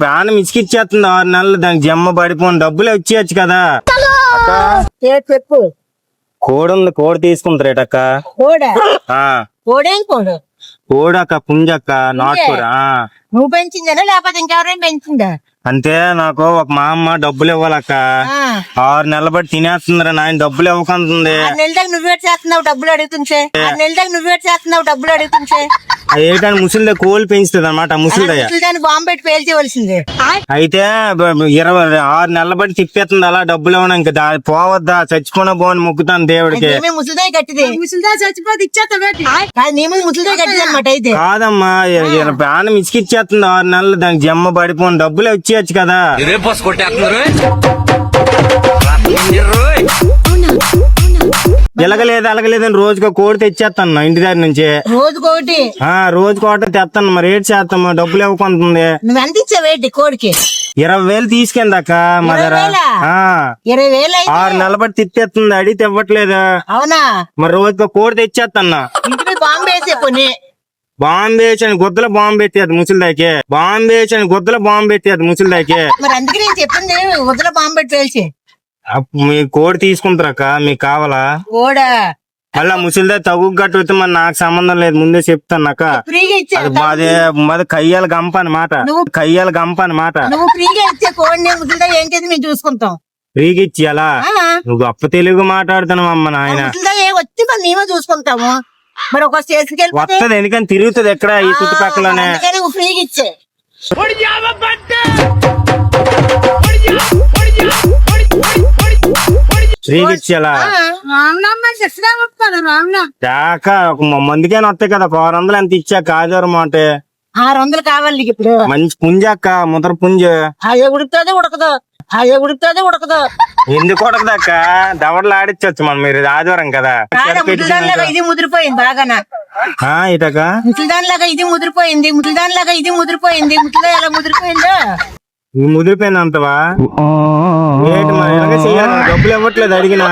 ప్రాణం ఇసుకిచ్చేస్తుంది 6 నెలలు, దానికి జమ్మ పడిపోను డబ్బులు వచ్చేయచ్చు కదా చెప్పు. కోడి ఉంది, కోడి తీసుకుంటారేటక్క. కోడా? కోడేం కోడు? కోడక్క, పుంజక్క, నాటుకోడ. నువ్వు పెంచిందేనా లేకపోతే ఇంకెవరైనా పెంచిందా? అంటే నాకు ఒక మా అమ్మ డబ్బులు ఇవ్వాలక్క. 6 నెలల బట్టి తినేస్తుందిరా నాయన, డబ్బులు ఇవ్వకంటుంది. 6 నెలల దాకా నువ్వే చేస్తున్నావు, డబ్బులు అడుగుతుంటే. 6 నెలల దాకా నువ్వే చేస్తున్నావు, డబ్బులు అడుగుతుంటే. ఏంటని ముసలిదే కోళ్ళు పెంచుతుంది అనమాట. ముసలిదయ్య దాన్ని బాంబు పెట్టి పేల్చేవలసిందే. అయితే 6 నెలల బట్టి తిప్పేస్తుంది అలా, డబ్బులు ఇవ్వను. ఇంకా పోవద్దా, చచ్చిపోయినా పోని మొక్కుతాను దేవుడికి. ముసలిదే గట్టిది. ముసలిదా చచ్చిపోతే ఇచ్చేస్తా. నీ ముసలిదే గట్టిది అనమాట. అయితే కాదమ్మా, ప్రాణం ఇసుకిచ్చేస్తుంది 6 నెలలు, దానికి జమ్మ పడిపోను డబ్బులు వచ్చేయచ్చు కదా. ఎలగలేదని రోజుకో కోడి తెచ్చేస్తాను ఇంటి దగ్గర నుంచి. రోజుకోటి? రోజుకోట తెస్తాను. మరి ఏడు చేస్తాము, డబ్బులు ఇవ్వకుంటుంది. నువ్వు ఎంత ఇచ్చావేటి కోడికి? 20,000 తీసుకెందాక మా దగ్గర. 20,000 6 నెలల బట్టి తిప్పేస్తుంది, అడిగితే ఇవ్వట్లేదు. అవునా? మరి రోజుకో కోడి తెచ్చేస్తాను. ఇంటికి బాంబు వేసే పోనీ. బాంబు వేసాను గుద్దలో బాంబు పెట్టేది ముసలిదాకి. బాంబు వేసాను గుద్దలో బాంబు పెట్టేది ముసలిదాకి. మరి అందుకే నేను చెప్పింది వదిల బాంబు పెట్టి పేల్చి. మీ కోడి తీసుకుంటారక్క, మీకు కావాలా? కోడా? మళ్ళా ముసలిదా తగు గట్టు మరి నాకు సంబంధం లేదు, ముందే చెప్తాను అక్క. ఫ్రీగా ఇచ్చే మాది కయ్యాల గంప అనమాట. కయ్యాల గంప అనమాట. నువ్వు ఫ్రీగా ఇచ్చే కోడిని ముసలిదా ఏంటి మేము చూసుకుంటాం. ఫ్రీగా ఇచ్చేయాలా? నువ్వు గొప్ప తెలుగు మాట్లాడుతున్నావు అమ్మ నాయన. ముసలిదా వచ్చి మరి మేమే చూసుకుంటాము. మరి ఒక స్టేషన్కి వస్తుంది, ఎందుకని తిరుగుతుంది ఎక్కడ ఈ చుట్టుపక్కలనే. నువ్వు ఫ్రీగా ఇచ్చే. ఫ్రీగా ఇచ్చేయాలా? మందికైనా వస్తాయి కదా. 400 ఎంత ఇచ్చాక ఆధారం అంటే 600 కావాలి నీకు ఇప్పుడు. మంచి పుంజక్క, ముద్ర పుంజ. అదే ఉడుకుతుంది ఉడకదు, అదే ఉడుకుతుంది ఉడకదు. ఎందుకు ఉడకదక్క? దవడలు ఆడిచ్చొచ్చు మనం, మీరు ఆదివారం కదా. ముసలిదానిలాగా ఇది ముదిరిపోయింది బాగానా? ఇటక ముసలిదానిలాగా ఇది ముదిరిపోయింది, ముసలిదానిలాగా ఇది ముదిరిపోయింది. ముసలిదా ఎలా ముదిరిపోయిందో? ముదిరిపోయింది అంతవా? ఏంటి మరి ఎలాగ చెయ్యాలి? డబ్బులు ఇవ్వట్లేదు అడిగినా.